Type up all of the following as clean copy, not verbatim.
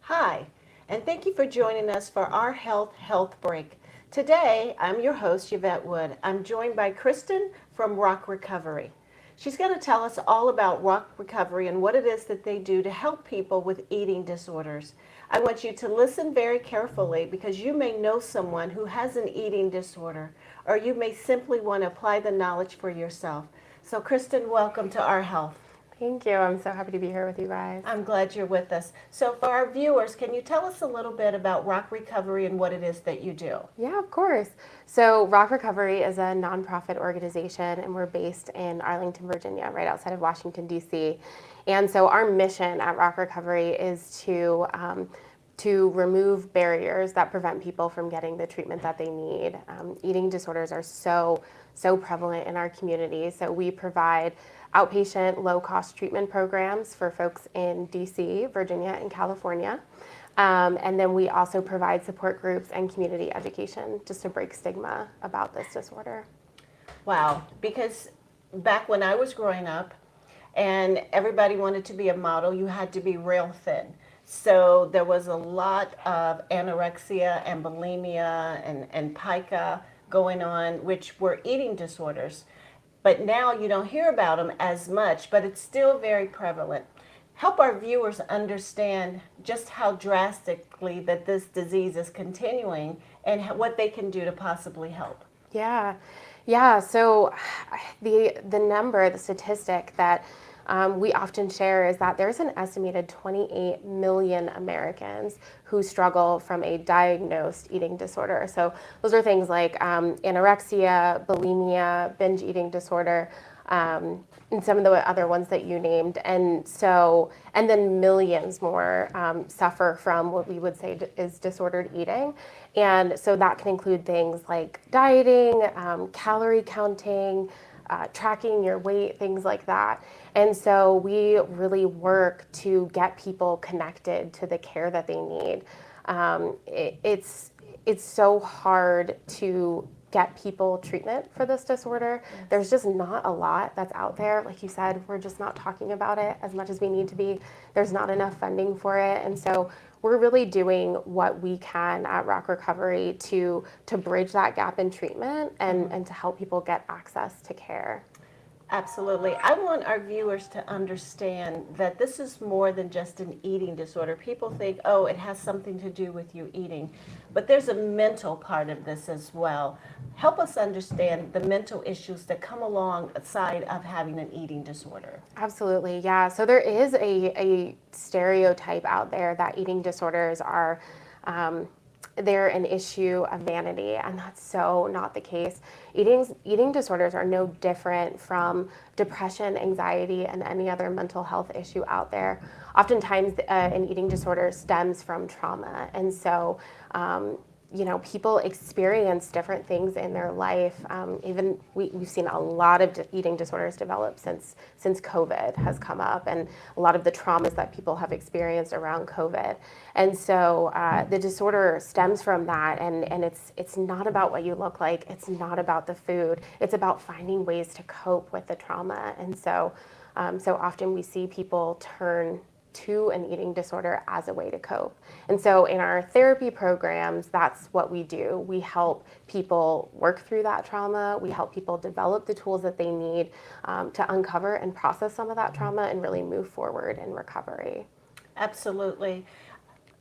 Hi, and thank you for joining us for our Health Break. Today, I'm your host, Yvette Wood. I'm joined by Kristen from Rock Recovery. She's going to tell us all about Rock Recovery and what it is that they do to help people with eating disorders. I want you to listen very carefully because you may know someone who has an eating disorder, or you may simply want to apply the knowledge for yourself. So, Kristen, welcome to Our Health. Thank you. I'm so happy to be here with you guys. I'm glad you're with us. So for our viewers, can you tell us a little bit about Rock Recovery and what it is that you do? Yeah, of course. So Rock Recovery is a nonprofit organization, and we're based in Arlington, Virginia, right outside of Washington, D.C. And so our mission at Rock Recovery is to remove barriers that prevent people from getting the treatment that they need. Eating disorders are so prevalent in our community, so we provide outpatient low-cost treatment programs for folks in DC, Virginia, and California. And then we also provide support groups and community education just to break stigma about this disorder. Wow, because back when I was growing up and everybody wanted to be a model, you had to be real thin. So there was a lot of anorexia and bulimia and pica going on, which were eating disorders. But now you don't hear about them as much, but it's still very prevalent. Help our viewers understand just how drastically that this disease is continuing and what they can do to possibly help. Yeah. So the statistic that we often share is that there's an estimated 28 million Americans who struggle from a diagnosed eating disorder. So those are things like anorexia, bulimia, binge eating disorder, and some of the other ones that you named. And then millions more suffer from what we would say is disordered eating. And so that can include things like dieting, calorie counting, tracking your weight, things like that. And so we really work to get people connected to the care that they need. It's so hard to get people treatment for this disorder. Yes. There's just not a lot that's out there. Like you said, we're just not talking about it as much as we need to be. There's not enough funding for it. And so we're really doing what we can at Rock Recovery to bridge that gap in treatment and to help people get access to care. Absolutely. I want our viewers to understand that this is more than just an eating disorder. People think, oh, it has something to do with you eating, but there's a mental part of this as well. Help us understand the mental issues that come alongside of having an eating disorder. Absolutely, yeah. So there is a stereotype out there that eating disorders are they're an issue of vanity, and that's so not the case. Eating disorders are no different from depression, anxiety, and any other mental health issue out there. Oftentimes, an eating disorder stems from trauma, and so people experience different things in their life. Even we've seen a lot of eating disorders develop since COVID has come up, and a lot of the traumas that people have experienced around COVID. And so the disorder stems from that, and it's not about what you look like. It's not about the food. It's about finding ways to cope with the trauma. And so often we see people turn to an eating disorder as a way to cope. And so in our therapy programs, that's what we do. We help people work through that trauma. We help people develop the tools that they need to uncover and process some of that trauma and really move forward in recovery. Absolutely.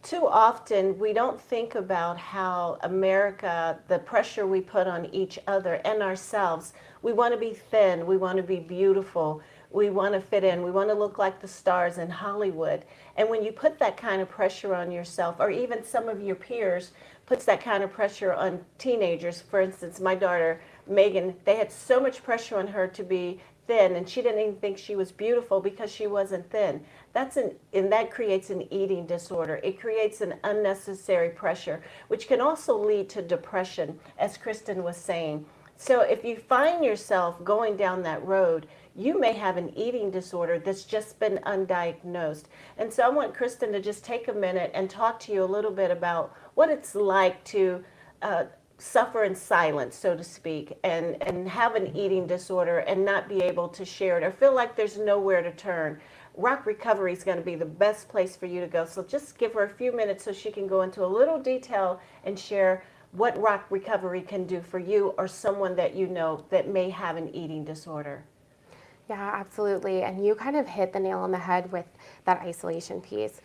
Too often we don't think about how America, the pressure we put on each other and ourselves. We want to be thin, we want to be beautiful, we want to fit in, we want to look like the stars in Hollywood. And when you put that kind of pressure on yourself, or even some of your peers puts that kind of pressure on teenagers, for instance, my daughter Megan, they had so much pressure on her to be thin, and she didn't even think she was beautiful because she wasn't thin. And that creates an eating disorder. It creates an unnecessary pressure, which can also lead to depression, as Kristen was saying. So if you find yourself going down that road, you may have an eating disorder that's just been undiagnosed. And so I want Kristen to just take a minute and talk to you a little bit about what it's like to suffer in silence, so to speak, and have an eating disorder and not be able to share it or feel like there's nowhere to turn. Rock Recovery is going to be the best place for you to go. So just give her a few minutes so she can go into a little detail and share what Rock Recovery can do for you or someone that you know that may have an eating disorder. Yeah, absolutely. And you kind of hit the nail on the head with that isolation piece.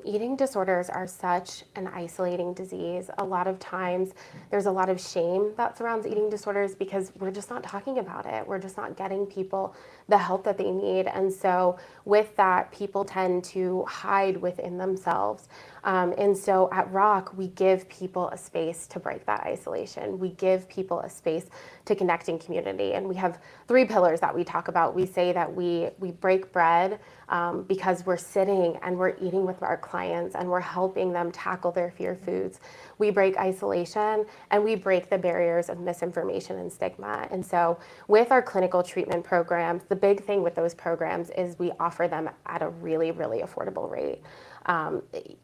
Eating disorders are such an isolating disease. A lot of times there's a lot of shame that surrounds eating disorders because we're just not talking about it. We're just not getting people the help that they need. And so with that, people tend to hide within themselves. And so at Rock, we give people a space to break that isolation. We give people a space to connect in community. And we have 3 pillars that we talk about. We say that we break bread because we're sitting and we're eating with our clients and we're helping them tackle their fear foods. We break isolation and we break the barriers of misinformation and stigma. And so with our clinical treatment programs, the big thing with those programs is we offer them at a really, really affordable rate.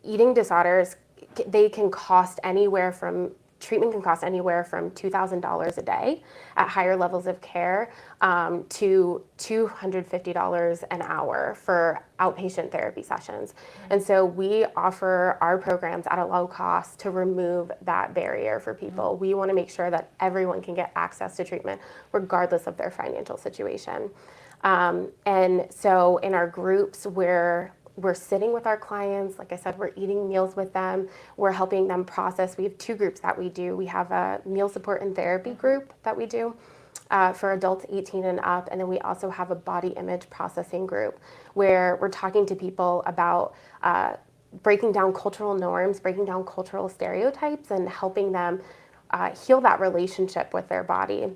Eating disorders, treatment can cost anywhere from $2,000 a day at higher levels of care to $250 an hour for outpatient therapy sessions. And so we offer our programs at a low cost to remove that barrier for people. We want to make sure that everyone can get access to treatment regardless of their financial situation. And so in our groups, we're sitting with our clients. Like I said, we're eating meals with them. We're helping them process. We have 2 groups that we do. We have a meal support and therapy group that we do for adults 18 and up. And then we also have a body image processing group where we're talking to people about breaking down cultural norms, breaking down cultural stereotypes, and helping them heal that relationship with their body.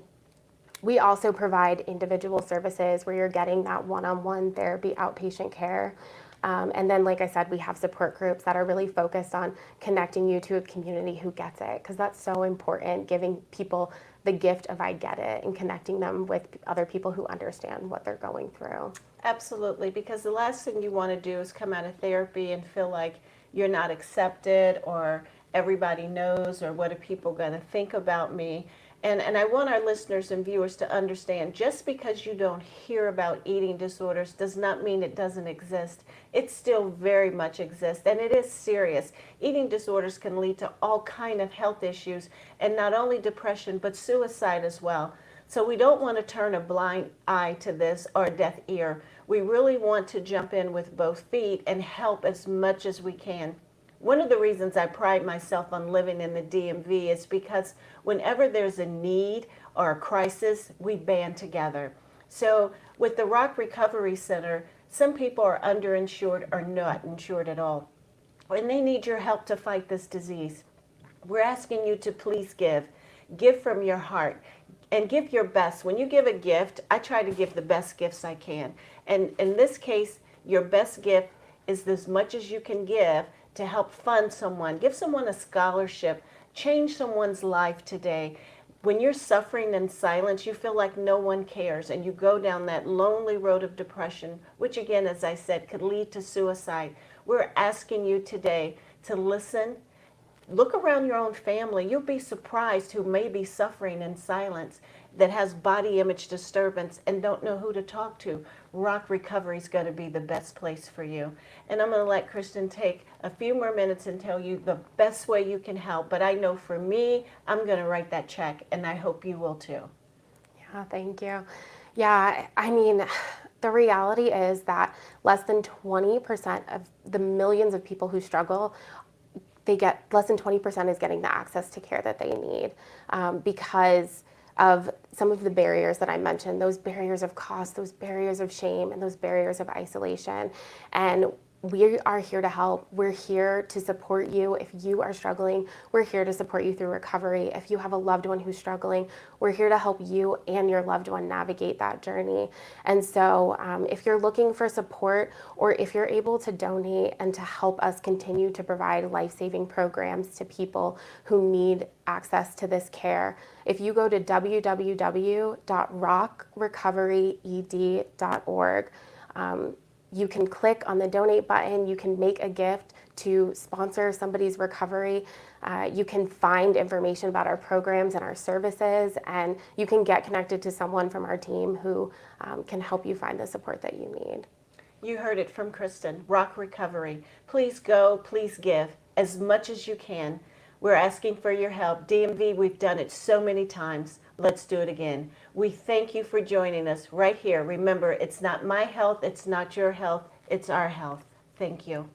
We also provide individual services where you're getting that one-on-one therapy outpatient care. And then, like I said, we have support groups that are really focused on connecting you to a community who gets it, because that's so important, giving people the gift of I get it and connecting them with other people who understand what they're going through. Absolutely, because the last thing you want to do is come out of therapy and feel like you're not accepted or everybody knows or what are people going to think about me. And I want our listeners and viewers to understand, just because you don't hear about eating disorders does not mean it doesn't exist. It still very much exists, and it is serious. Eating disorders can lead to all kind of health issues, and not only depression, but suicide as well. So we don't want to turn a blind eye to this or a deaf ear. We really want to jump in with both feet and help as much as we can. One of the reasons I pride myself on living in the DMV is because whenever there's a need or a crisis, we band together. So with the Rock Recovery Center, some people are underinsured or not insured at all, and they need your help to fight this disease. We're asking you to please give. Give from your heart and give your best. When you give a gift, I try to give the best gifts I can. And in this case, your best gift is as much as you can give to help fund someone, give someone a scholarship, change someone's life today. When you're suffering in silence, you feel like no one cares, and you go down that lonely road of depression, which again, as I said, could lead to suicide. We're asking you today to listen. Look around your own family. You'll be surprised who may be suffering in silence, that has body image disturbance and don't know who to talk to. Rock Recovery is going to be the best place for you. And I'm going to let Kristen take a few more minutes and tell you the best way you can help. But I know for me, I'm going to write that check, and I hope you will too. Yeah, thank you. Yeah, I mean, the reality is that less than 20% of the millions of people who struggle, less than 20% is getting the access to care that they need because of some of the barriers that I mentioned, those barriers of cost, those barriers of shame, and those barriers of isolation. And we are here to help. We're here to support you. If you are struggling, we're here to support you through recovery. If you have a loved one who's struggling, we're here to help you and your loved one navigate that journey. And so if you're looking for support, or if you're able to donate and to help us continue to provide life-saving programs to people who need access to this care, if you go to www.rockrecoveryed.org, you can click on the donate button. You can make a gift to sponsor somebody's recovery. You can find information about our programs and our services, and you can get connected to someone from our team who can help you find the support that you need. You heard it from Kristen, Rock Recovery. Please go, please give as much as you can. We're asking for your help. DMV, we've done it so many times. Let's do it again. We thank you for joining us right here. Remember, it's not my health, it's not your health, it's our health. Thank you.